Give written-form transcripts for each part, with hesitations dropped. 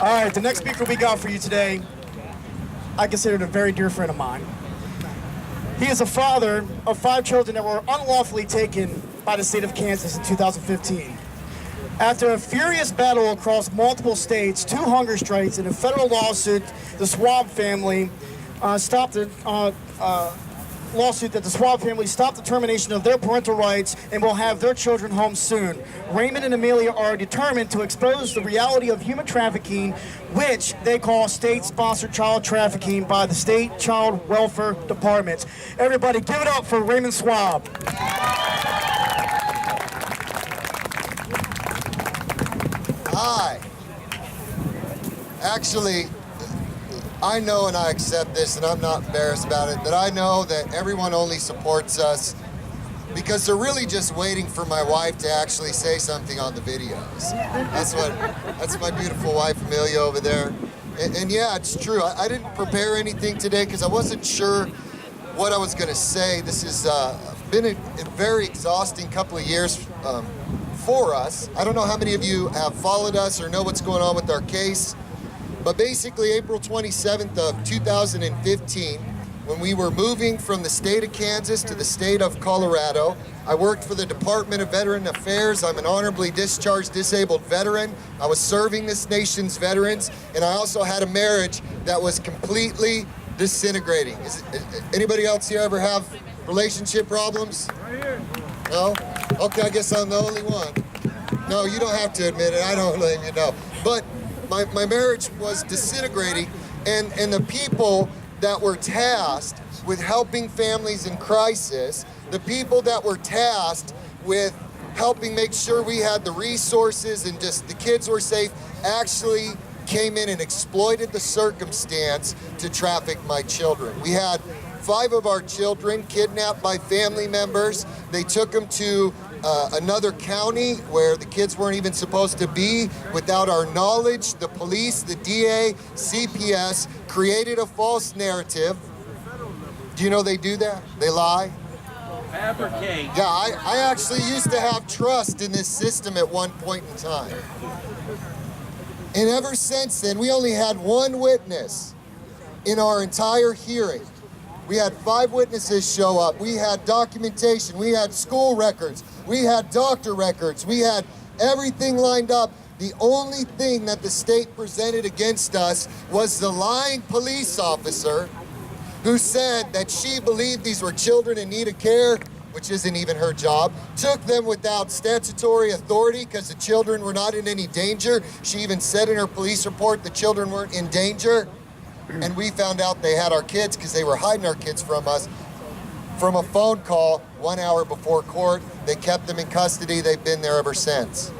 All right, the next speaker we got for you today, I consider a very dear friend of mine. He is a father of 5 children that were unlawfully taken by the state of Kansas in 2015. After a furious battle across multiple states, 2 hunger strikes, and a federal lawsuit, the Schwab family stopped the termination of their parental rights and will have their children home soon. Raymond and Amelia are determined to expose the reality of human trafficking, which they call state-sponsored child trafficking by the state child welfare departments. Everybody give it up for Raymond Schwab. Hi. Actually, I know and I accept this, and I'm not embarrassed about it, that I know that everyone only supports us because they're really just waiting for my wife to actually say something on the videos. That's my beautiful wife, Amelia, over there. And yeah, it's true. I didn't prepare anything today because I wasn't sure what I was going to say. This has been a very exhausting couple of years for us. I don't know how many of you have followed us or know what's going on with our case. But basically, April 27th of 2015, when we were moving from the state of Kansas to the state of Colorado, I worked for the Department of Veteran Affairs. I'm an honorably discharged disabled veteran. I was serving this nation's veterans, and I also had a marriage that was completely disintegrating. Anybody else here ever have relationship problems? Right here. No? Okay, I guess I'm the only one. No, you don't have to admit it. I don't blame you, no. But my marriage was disintegrating, and the people that were tasked with helping families in crisis, the people that were tasked with helping make sure we had the resources and just the kids were safe, actually came in and exploited the circumstance to traffic my children. We had 5 of our children kidnapped by family members. They took them to another county where the kids weren't even supposed to be without our knowledge. The police, the DA, CPS created a false narrative. Do you know they do that? They lie? Fabricate. Yeah, I actually used to have trust in this system at one point in time. And ever since then, we only had 1 witness in our entire hearing. We had 5 witnesses show up. We had documentation. We had school records. We had doctor records. We had everything lined up. The only thing that the state presented against us was the lying police officer who said that she believed these were children in need of care, which isn't even her job, took them without statutory authority because the children were not in any danger. She even said in her police report the children weren't in danger. And we found out they had our kids because they were hiding our kids from us from a phone call 1 hour before court. They kept them in custody. They've been there ever since.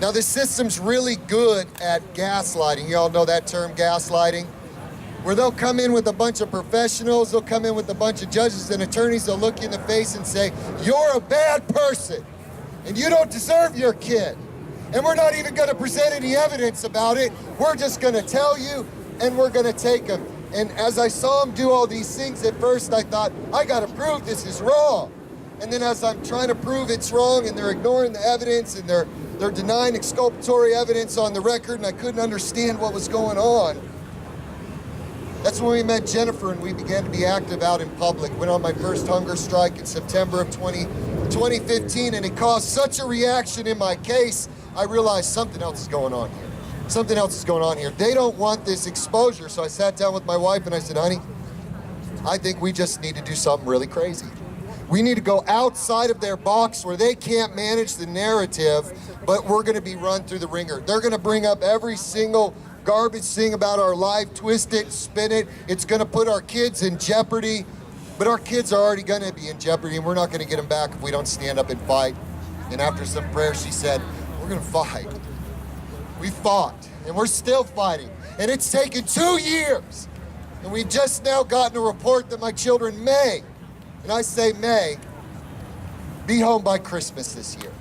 Now, the system's really good at gaslighting. You all know that term, gaslighting? Where they'll come in with a bunch of professionals, they'll come in with a bunch of judges and attorneys, they'll look you in the face and say, you're a bad person, and you don't deserve your kid. And we're not even going to present any evidence about it. We're just going to tell you, and we're going to take them. And as I saw them do all these things, at first I thought, I got to prove this is wrong. And then as I'm trying to prove it's wrong, and they're ignoring the evidence, and they're denying exculpatory evidence on the record, and I couldn't understand what was going on. That's when we met Jennifer, and we began to be active out in public. Went on my first hunger strike in September of 2015, and it caused such a reaction in my case, I realized something else is going on here. Something else is going on here. They don't want this exposure, so I sat down with my wife and I said, honey, I think we just need to do something really crazy. We need to go outside of their box where they can't manage the narrative, but we're going to be run through the ringer. They're going to bring up every single garbage thing about our life, twist it, spin it. It's going to put our kids in jeopardy, but our kids are already going to be in jeopardy, and we're not going to get them back if we don't stand up and fight. And after some prayer, she said, we're going to fight. We fought, and we're still fighting. And it's taken 2 years. And we've just now gotten a report that my children may, and I say may, be home by Christmas this year.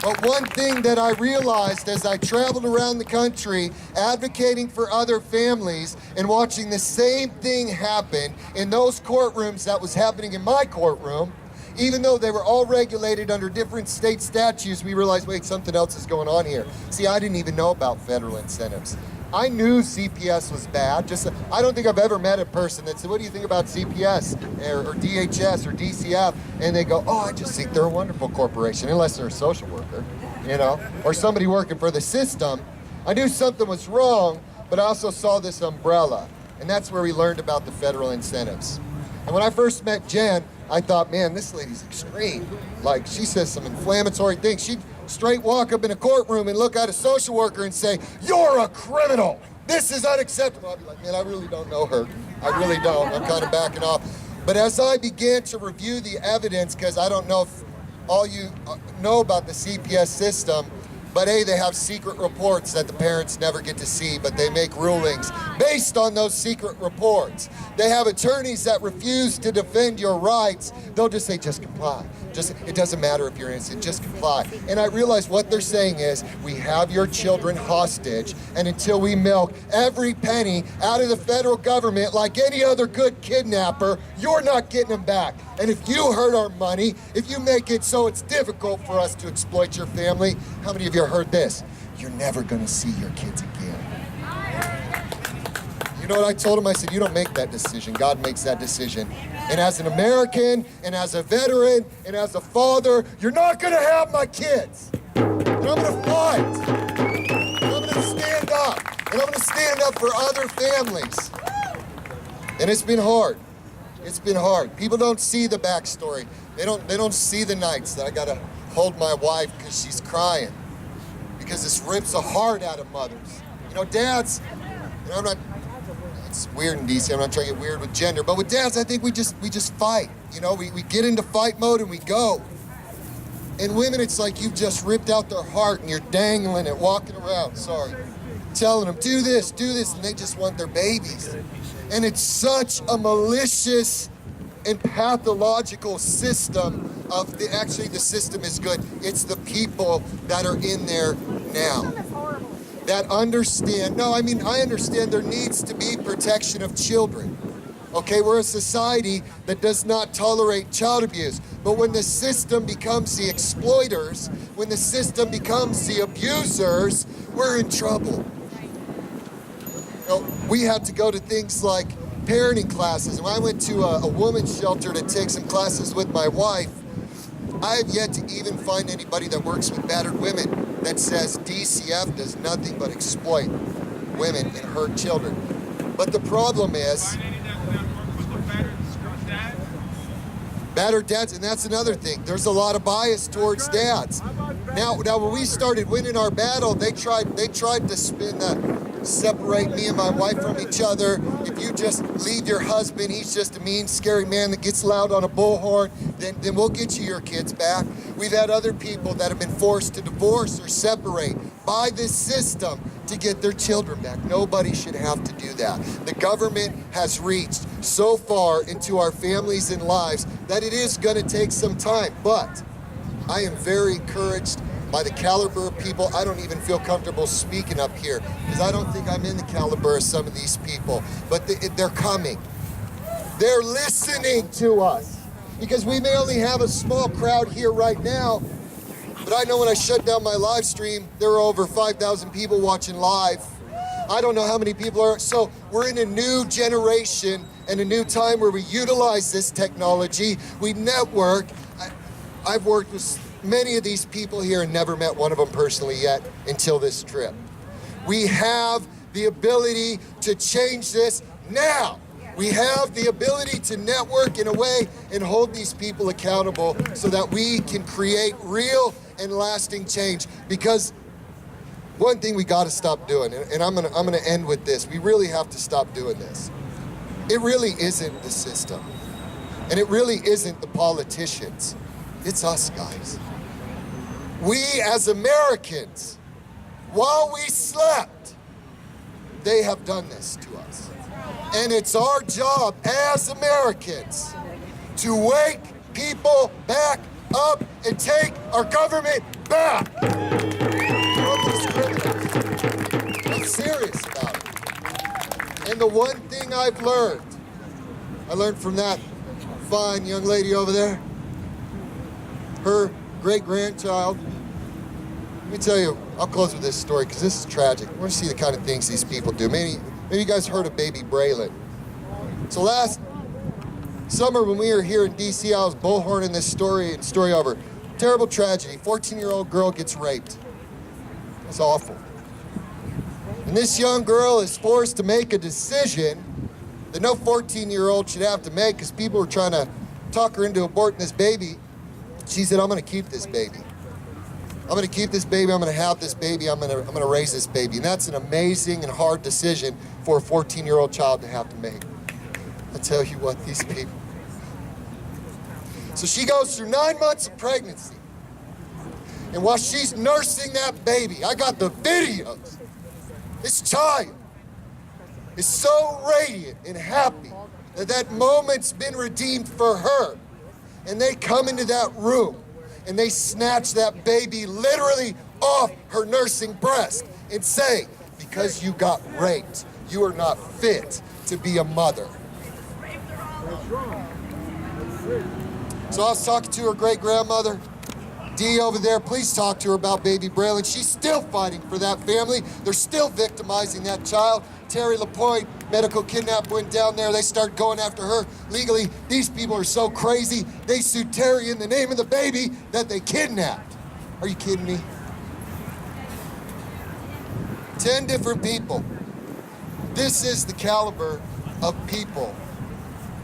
But one thing that I realized as I traveled around the country advocating for other families and watching the same thing happen in those courtrooms that was happening in my courtroom, Even though they were all regulated under different state statutes, we realized, wait, something else is going on here. See, I didn't even know about federal incentives. I knew CPS was bad. I don't think I've ever met a person that said, what do you think about CPS or DHS or DCF? And they go, oh, I just think they're a wonderful corporation, unless they're a social worker, you know, or somebody working for the system. I knew something was wrong, but I also saw this umbrella. And that's where we learned about the federal incentives. And when I first met Jen, I thought, man, this lady's extreme. Like, she says some inflammatory things. She'd straight walk up in a courtroom and look at a social worker and say, you're a criminal. This is unacceptable. I'd be like, man, I really don't know her. I really don't. I'm kind of backing off. But as I began to review the evidence, because I don't know if all you know about the CPS system, but A, they have secret reports that the parents never get to see, but they make rulings based on those secret reports. They have attorneys that refuse to defend your rights. They'll just say, just comply. It doesn't matter if you're innocent, just comply. And I realized what they're saying is, we have your children hostage, and until we milk every penny out of the federal government like any other good kidnapper, you're not getting them back. And if you hurt our money, if you make it so it's difficult for us to exploit your family, how many of you heard this? You're never gonna see your kids again. You know what I told him? I said, you don't make that decision. God makes that decision. And as an American, and as a veteran, and as a father, you're not gonna have my kids. And I'm gonna fight. And I'm gonna stand up. And I'm gonna stand up for other families. And it's been hard. It's been hard. People don't see the backstory. They don't see the nights that I gotta hold my wife because she's crying. Because this rips the heart out of mothers. You know, dads, you know, it's weird in DC, I'm not trying to get weird with gender, but with dads, I think we just fight. You know, we get into fight mode and we go. And women, it's like you've just ripped out their heart and you're dangling it, walking around, telling them, do this, and they just want their babies. And it's such a malicious and pathological system of actually the system is good. It's the people that are in there now that understand. No, I mean, I understand there needs to be protection of children. Okay, we're a society that does not tolerate child abuse. But when the system becomes the exploiters, when the system becomes the abusers, we're in trouble. You know, we had to go to things like parenting classes. And when I went to a women's shelter to take some classes with my wife, I have yet to even find anybody that works with battered women that says DCF does nothing but exploit women and hurt children. But the problem is, battered dads, and that's another thing. There's a lot of bias towards dads. Now when we started winning our battle, they tried to spin that, separate me and my wife from each other. If you just leave your husband, he's just a mean, scary man that gets loud on a bullhorn, then we'll get you your kids back. We've had other people that have been forced to divorce or separate by this system to get their children back. Nobody should have to do that. The government has reached so far into our families and lives that it is going to take some time. But I am very encouraged by the caliber of people. I don't even feel comfortable speaking up here because I don't think I'm in the caliber of some of these people. But they're coming. They're listening to us because we may only have a small crowd here right now. But I know when I shut down my live stream, there were over 5,000 people watching live. I don't know how many people are. So we're in a new generation and a new time where we utilize this technology. We network. I've worked with many of these people here and never met one of them personally yet until this trip. We have the ability to change this now. We have the ability to network in a way and hold these people accountable so that we can create real and lasting change. Because one thing we got to stop doing, and I'm gonna end with this, we really have to stop doing this. It really isn't the system, and it really isn't the politicians. It's us, guys. We as Americans, while we slept, they have done this to us. And it's our job as Americans to wake people back up and take our government back from these criminals. I'm serious about it. And the one thing I learned from that fine young lady over there, her great-grandchild. Let me tell you, I'll close with this story because this is tragic. I want to see the kind of things these people do. Maybe you guys heard of baby Braylon. So last summer when we were here in DC, I was bullhorning this story and story over. Terrible tragedy. 14-year-old girl gets raped. It's awful. And this young girl is forced to make a decision that no 14-year-old should have to make because people were trying to talk her into aborting this baby. She said, I'm gonna keep this baby. I'm gonna keep this baby, I'm gonna have this baby, I'm gonna raise this baby. And that's an amazing and hard decision for a 14-year-old child to have to make. I tell you what, these people. So she goes through 9 months of pregnancy. And while she's nursing that baby, I got the videos. This child is so radiant and happy that that moment's been redeemed for her. And they come into that room and they snatch that baby literally off her nursing breast and say, because you got raped, you are not fit to be a mother. So I was talking to her great-grandmother, Dee over there. Please talk to her about baby Braylon. She's still fighting for that family. They're still victimizing that child. Terry LaPointe, medical kidnap, went down there. They start going after her legally. These people are so crazy. They sued Terry in the name of the baby that they kidnapped. Are you kidding me? 10 different people. This is the caliber of people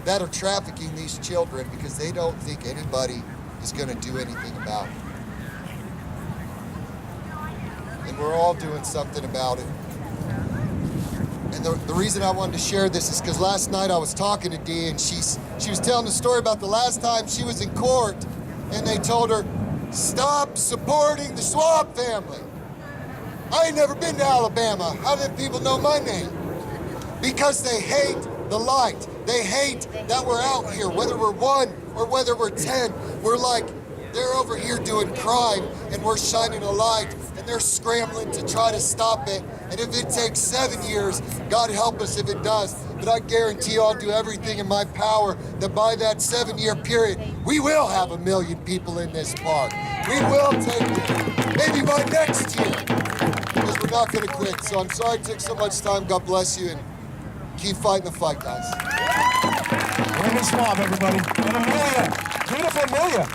that are trafficking these children because they don't think anybody is going to do anything about it. And we're all doing something about it. And the reason I wanted to share this is because last night I was talking to Dee and she was telling the story about the last time she was in court and they told her, stop supporting the Schwab family. I ain't never been to Alabama. How did people know my name? Because they hate the light. They hate that we're out here, whether we're 1 or whether we're 10. We're like, they're over here doing crime and we're shining a light and they're scrambling to try to stop it. And if it takes 7 years, God help us if it does. But I guarantee you I'll do everything in my power that by that 7-year period, we will have 1 million people in this park. We will take it, maybe by next year, because we're not gonna quit. So I'm sorry it took so much time. God bless you and keep fighting the fight, guys. Raymond Schwab, everybody. And Amelia. Beautiful Amelia.